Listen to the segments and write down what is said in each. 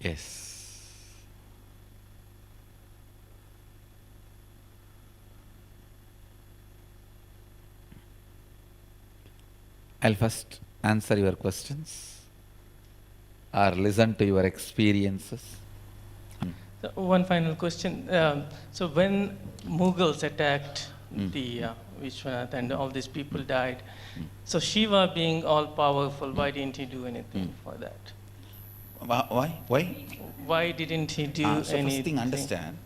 Yes. I'll first answer your questions or listen to your experiences. So one final question. So when Mughals attacked the Vishwanath and all these people died, so Shiva being all powerful, why didn't he do anything for that? Why? Why? Why didn't he do So first anything? thing, understand,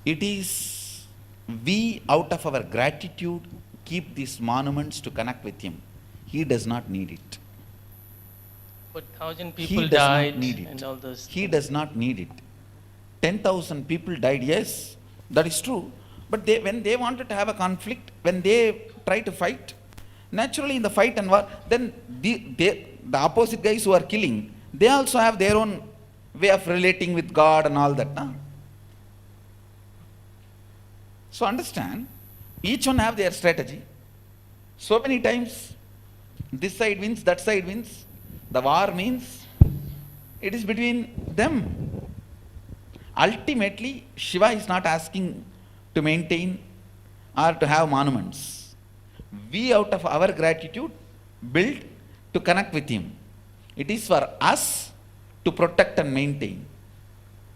it is we out of our gratitude keep these monuments to connect with him. He does not need it. But 1,000 He people does not died need it. and all those. He things. does not need it. 10,000 people died, yes, that is true. But when they wanted to have a conflict, when they try to fight, naturally in the fight and war, then the opposite guys who are killing, they also have their own way of relating with God and all that. Nah? So understand, each one have their strategy. So many times, this side wins, that side wins. The war means it is between them. Ultimately, Shiva is not asking to maintain or to have monuments. We out of our gratitude build to connect with him. It is for us to protect and maintain.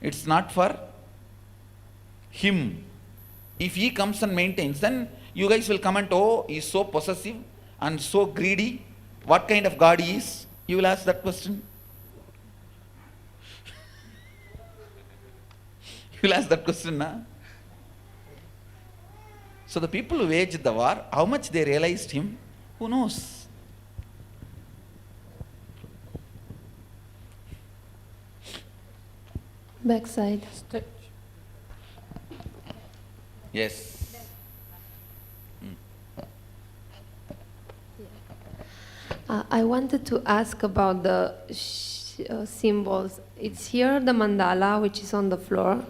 It's not for him. If he comes and maintains, then you guys will comment, oh, he is so possessive and so greedy. What kind of God he is? You will ask that question. You will ask that question, na? So the people who waged the war, how much they realized him, who knows? Backside. Yes. I wanted to ask about the symbols. It's here the mandala, which is on the floor,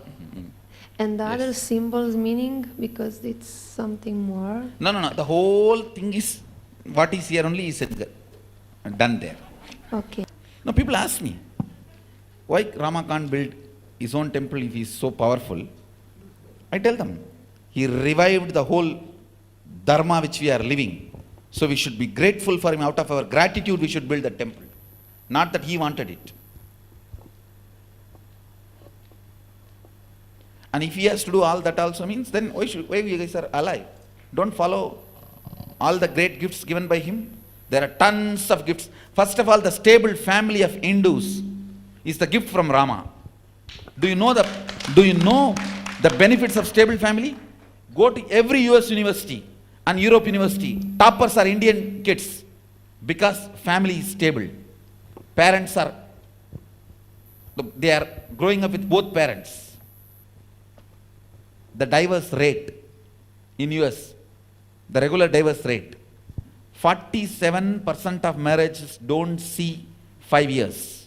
and the other Yes. symbols meaning, because it's something more. No, no, no. The whole thing is, what is here only is done there. Okay. Now people ask me, why Rama can't build his own temple if he is so powerful? I tell them, he revived the whole dharma which we are living. So we should be grateful for him. Out of our gratitude, we should build the temple. Not that he wanted it. And if he has to do all that also means, then why you guys are alive? Don't follow all the great gifts given by him. There are tons of gifts. First of all, the stable family of Hindus is the gift from Rama. Do you know the benefits of stable family? Go to every US university and Europe university. Toppers are Indian kids because family is stable. Parents are, they are growing up with both parents. The divorce rate in US, the regular divorce rate, 47% of marriages don't see 5 years.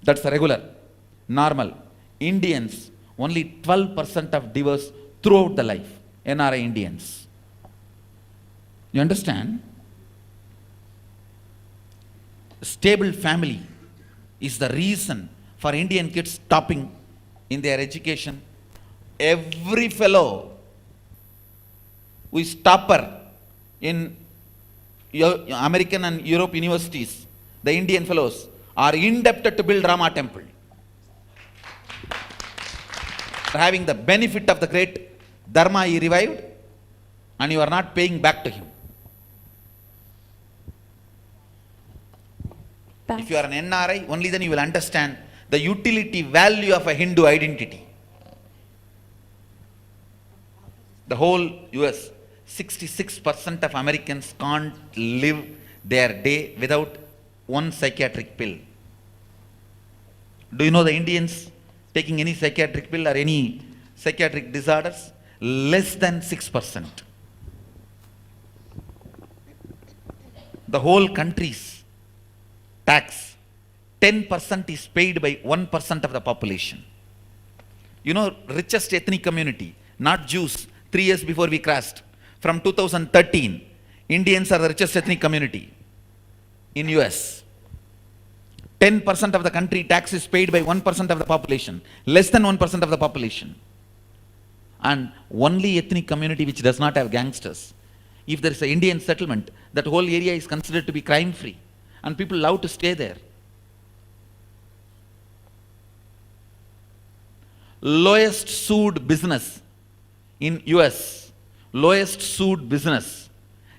That's regular, normal. Indians, only 12% of divorce throughout the life. NRI Indians. You understand? Stable family is the reason for Indian kids topping in their education. Every fellow who is topper in American and Europe universities, the Indian fellows, are indebted to build Rama temple. Having the benefit of the great dharma he revived, and you are not paying back to him. If you are an NRI, only then you will understand the utility value of a Hindu identity. The whole US, 66% of Americans can't live their day without one psychiatric pill. Do you know the Indians taking any psychiatric pill or any psychiatric disorders? Less than 6%. The whole country's tax, 10% is paid by 1% of the population. You know, richest ethnic community, not Jews, 3 years before we crashed. From 2013, Indians are the richest ethnic community in US. 10% of the country tax is paid by 1% of the population, less than 1% of the population. And only ethnic community which does not have gangsters. If there is an Indian settlement, that whole area is considered to be crime free and people love to stay there. Lowest sued business in US, lowest sued business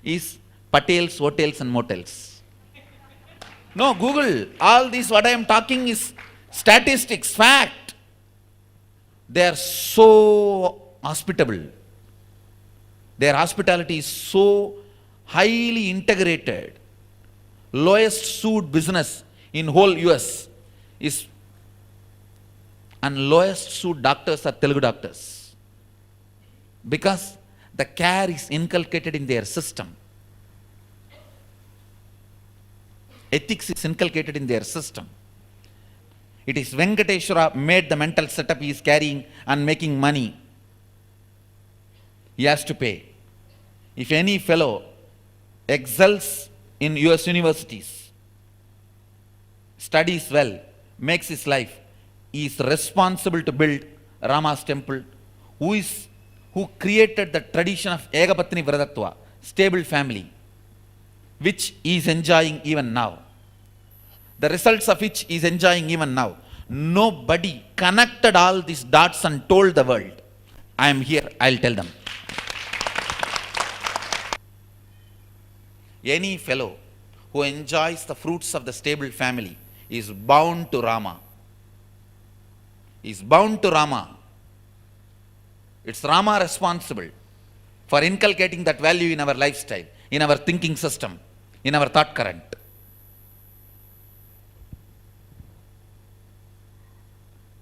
is Patel's Hotels and Motels. No, Google, all this what I am talking is statistics, fact. They are so hospitable. Their hospitality is so highly integrated. Lowest sued business in whole US is, and lowest sued doctors are Telugu doctors. Because the care is inculcated in their system. Ethics is inculcated in their system. It is Venkateshwara made the mental setup he is carrying and making money. He has to pay. If any fellow excels in US universities, studies well, makes his life, he is responsible to build Rama's temple, who created the tradition of Ekapatni Vratatva, stable family, which he is enjoying even now. The results of which he is enjoying even now. Nobody connected all these dots and told the world, I am here, I'll tell them. Any fellow who enjoys the fruits of the stable family is bound to Rama. Is bound to Rama. It's Rama responsible for inculcating that value in our lifestyle, in our thinking system, in our thought current.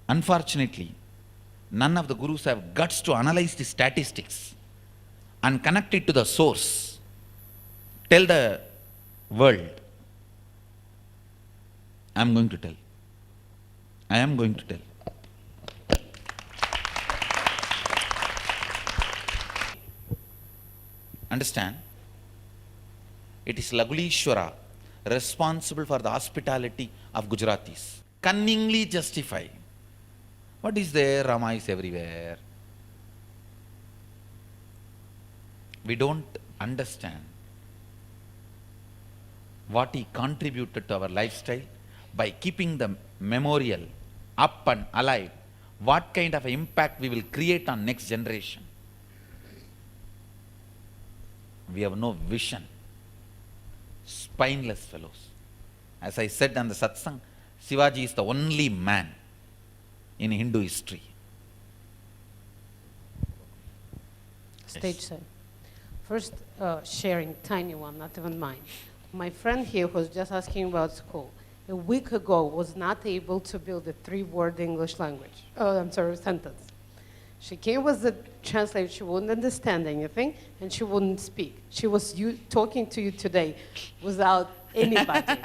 Unfortunately, none of the gurus have guts to analyze the statistics and connect it to the source. Tell the world. I am going to tell. I am going to tell. Understand? It is Lagulishwara responsible for the hospitality of Gujaratis. Cunningly justify. What is there? Rama is everywhere. We don't understand what he contributed to our lifestyle by keeping the memorial up and alive. What kind of impact we will create on next generation. We have no vision. Spineless fellows. As I said on the satsang, Shivaji is the only man in Hindu history. Stage side. First, sharing, tiny one, not even mine. My friend here was just asking about school. A week ago, was not able to build a 3-word English language. Sentence. She came with the translator. She wouldn't understand anything, and she wouldn't speak. She was talking to you today without anybody.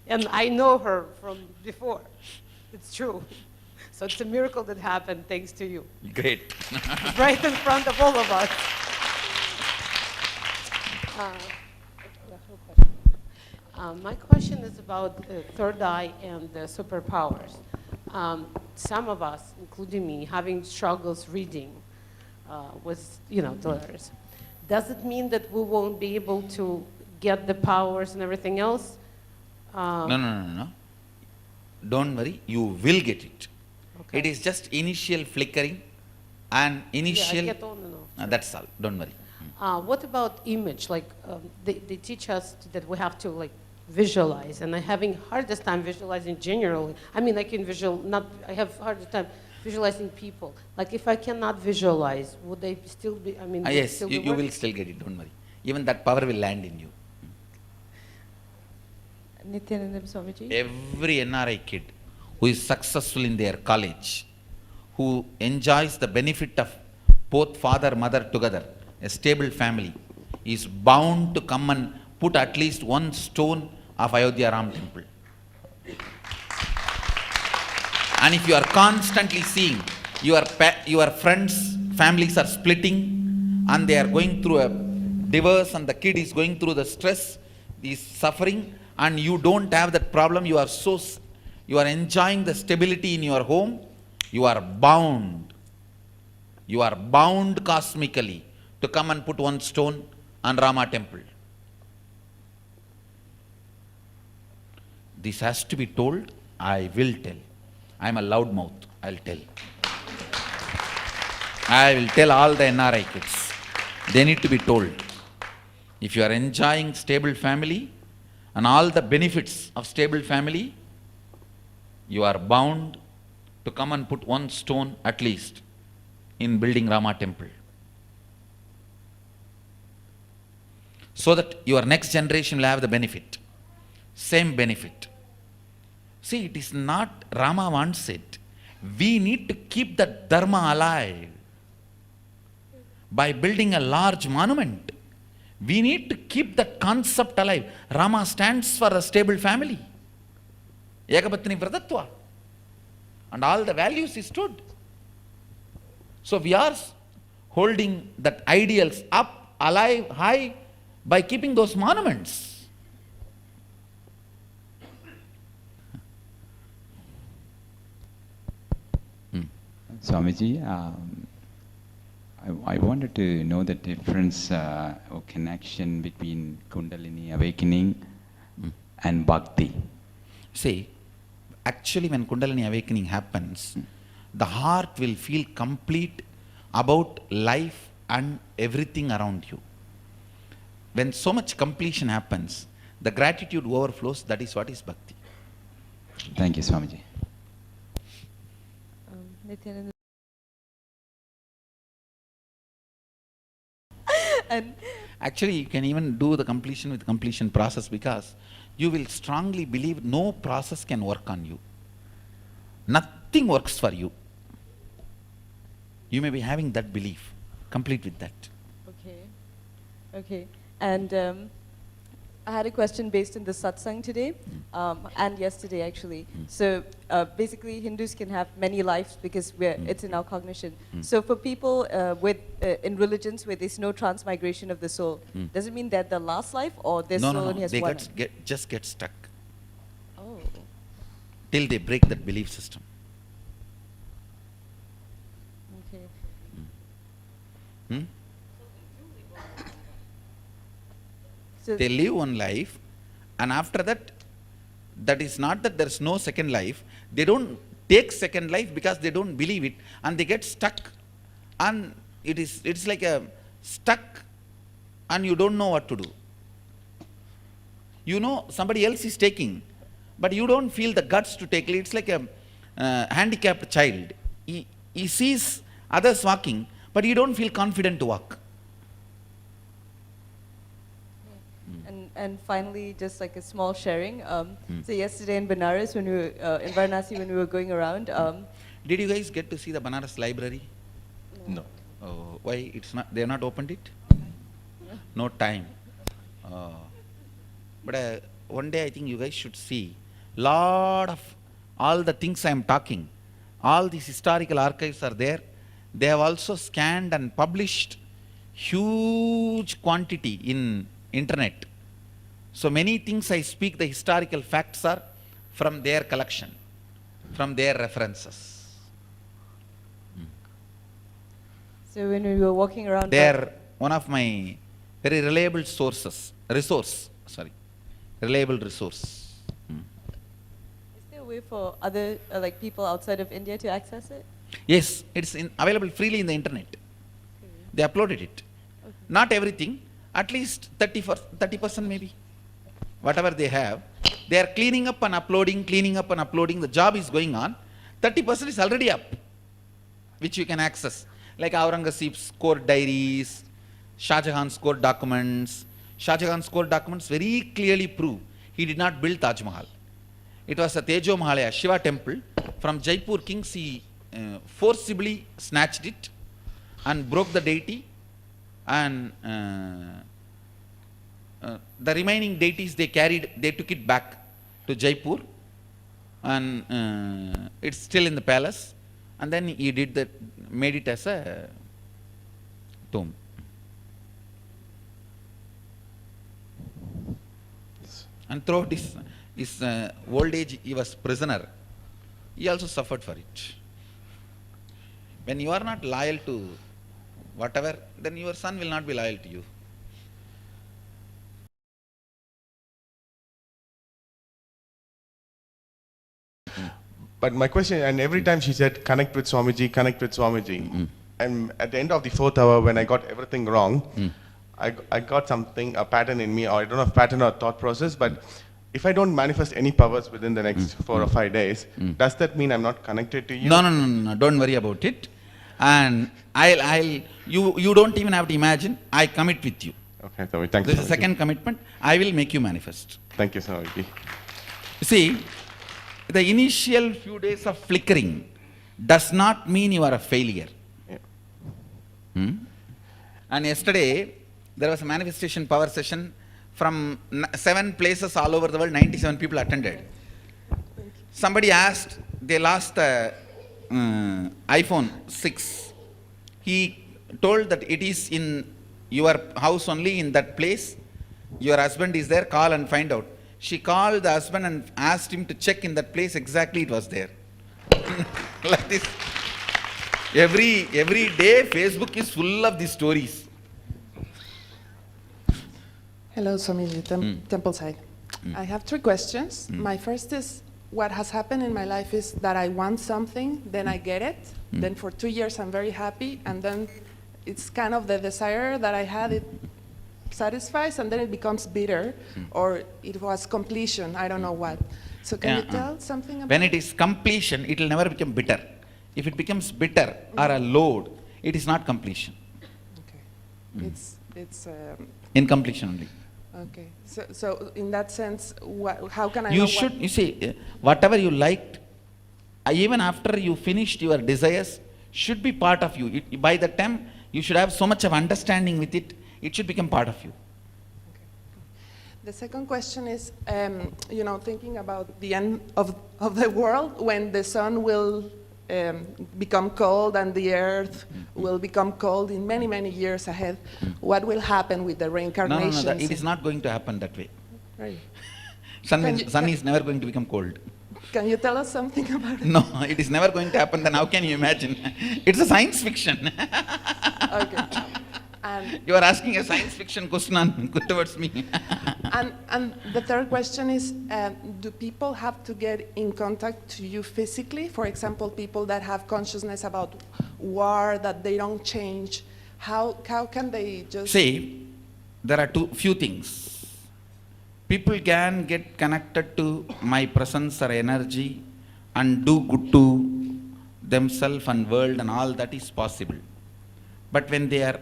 And I know her from before. It's true. So it's a miracle that happened thanks to you. Great. Right in front of all of us. My question is about third eye and superpowers. Some of us, including me, having struggles reading with, the letters. Does it mean that we won't be able to get the powers and everything else? No. Don't worry, you will get it. Okay. It is just initial flickering and initial. Yeah, I get on and off. That's all. Don't worry. What about image? Like they teach us that we have to visualize, and I'm having hardest time visualizing generally. I mean, I can I have hardest time visualizing people. Like if I cannot visualize, would they still be? I mean, Yes, you will still get it. Don't worry. Even that power will land in you. Nityananda Swamiji. Every NRI kid who is successful in their college, who enjoys the benefit of both father, mother together, a stable family, is bound to come and put at least one stone of Ayodhya Ram temple. And if you are constantly seeing your friends, families are splitting and they are going through a divorce and the kid is going through the stress, is suffering, and you don't have that problem, you are you are enjoying the stability in your home, you are bound. You are bound cosmically to come and put one stone on Rama temple. This has to be told. I will tell. I am a loud mouth. I'll tell. I will tell all the NRI kids. They need to be told. If you are enjoying stable family and all the benefits of stable family, you are bound to come and put one stone at least in building Rama temple. So that your next generation will have the benefit. Same benefit. See, it is not Rama wants it. We need to keep that dharma alive by building a large monument. We need to keep that concept alive. Rama stands for a stable family. Ekapatni Vratatva. And all the values he stood. So we are holding that ideals up, alive, high by keeping those monuments. Swamiji, I wanted to know the difference or connection between Kundalini awakening and Bhakti. See, actually when Kundalini awakening happens, the heart will feel complete about life and everything around you. When so much completion happens, the gratitude overflows. That is what is bhakti. Thank you, Swamiji. Nityananda. And Actually, you can even do the completion with completion process, because you will strongly believe no process can work on you. Nothing works for you. You may be having that belief. Complete with that. okay. And I had a question based on the satsang today and yesterday actually. So basically Hindus can have many lives because it's in our cognition. So for people in religions where there's no transmigration of the soul, does it mean that the last life or their soul only has They one? just get stuck Oh, till they break that belief system. okay. Hmm? So They live one life, and after that, that is not that there's no second life. They don't take second life because they don't believe it, and they get stuck. And it's like a stuck, and you don't know what to do. You know somebody else is taking, but you don't feel the guts to take it. It's like a handicapped child. He sees others walking, but he don't feel confident to walk. And finally, just like a small sharing. So yesterday in Benares, when we were in Varanasi, when we were going around, Did you guys get to see the Banaras library? No. Oh, why it's not? They have not opened it. No time. But one day I think you guys should see lot of all the things I am talking. All these historical archives are there. They have also scanned and published huge quantity in internet. So many things I speak, the historical facts are from their collection, from their references. so when we were walking around, They are one of my very reliable reliable resource. is there a way for other like people outside of India to access it? Yes, it's available freely in the internet. They uploaded it. Not everything, at least 30% maybe. Whatever they have, they are cleaning up and uploading, the job is going on. 30% is already up, which you can access. Like Aurangzeb's court diaries, Shah Jahan's court documents. Shah Jahan's court documents very clearly prove he did not build Taj Mahal. It was a Tejo Mahalaya, Shiva temple. From Jaipur kings, he forcibly snatched it and broke the deity, and the remaining deities they took it back to Jaipur, and it's still in the palace, and then he made it as a tomb. And throughout his old age, he was prisoner. He also suffered for it. When you are not loyal to whatever, then your son will not be loyal to you. But my question, and every time she said, connect with Swamiji, connect with Swamiji. And at the end of the 4th hour, when I got everything wrong, I got something, a pattern in me, or I don't know if pattern or thought process, but if I don't manifest any powers within the next 4 or 5 days, does that mean I'm not connected to you? No, don't worry about it. And you don't even have to imagine, I commit with you. Okay, Swamiji, thank you. This is the second commitment, I will make you manifest. Thank you, Swamiji. See, the initial few days of flickering does not mean you are a failure. Yeah. And yesterday, there was a manifestation power session from 7 places all over the world, 97 people attended. Somebody asked, they lost the iPhone 6. He told that it is in your house only, in that place. Your husband is there, call and find out. She called the husband and asked him to check in that place, exactly it was there. Like this. Every day, Facebook is full of these stories. Hello, Swamiji, Templeside. I have 3 questions. My first is, what has happened in my life is that I want something, then I get it, then for 2 years I'm very happy, and then it's kind of the desire that I had, it satisfies, and then it becomes bitter, or it was completion, I don't know what. So can you tell something about When it is completion, it will never become bitter. If it becomes bitter or a load, it is not completion. Okay. It's Incompletion only. okay. So in that sense, how can I know You what- should, you see, whatever you liked, even after you finished your desires, should be part of you. By the time you should have so much of understanding with it, it should become part of you. The second question is, thinking about the end of the world, when the sun will become cold and the earth will become cold in many, many years ahead, what will happen with the No, reincarnations? it is not going to happen that way. Right. Sun is never going to become cold. Can you tell us something about it? No, it is never going to happen, then how can you imagine? It's a science fiction. Okay. And, You are asking a science fiction question towards me. and the third question is, do people have to get in contact to you physically? For example, people that have consciousness about war, that they don't change, how can they just... See, there are few things. People can get connected to my presence or energy and do good to themselves and world, and all that is possible. But when they are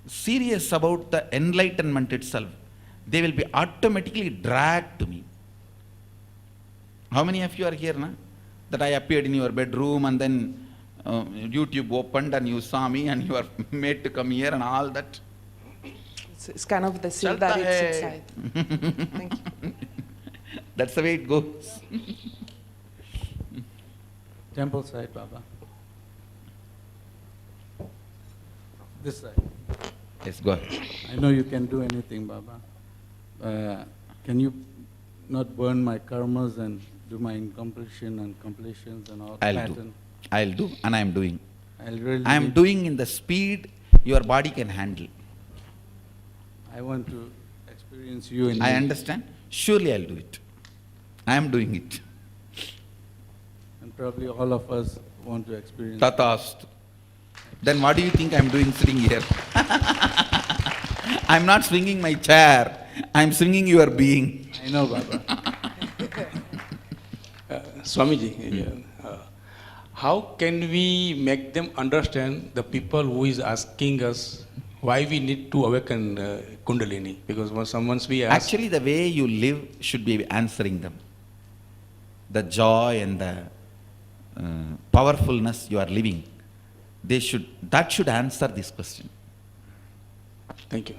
serious about the enlightenment itself, they will be automatically dragged to me. How many of you are here, na? That I appeared in your bedroom and then YouTube opened and you saw me and you are made to come here and all that? It's kind of the seal that it's inside. Thank you. That's the way it goes. Temple side, Baba. This side. Yes, go ahead. I know you can do anything, Baba. Can you not burn my karmas and do my incompletion and completions and all? I'll do, and I am doing. I'll really. I am doing in the speed your body can handle. I want to experience you in. I me. understand. Surely I'll do it. I am doing it. And probably all of us want to experience. Tatast. Then what do you think I'm doing sitting here? I'm not swinging my chair. I'm swinging your being. I know, Baba. Swamiji, how can we make them understand, the people who is asking us why we need to awaken Kundalini? Because once we ask... Actually, the way you live should be answering them. The joy and the powerfulness you are living, that should answer this question. Thank you.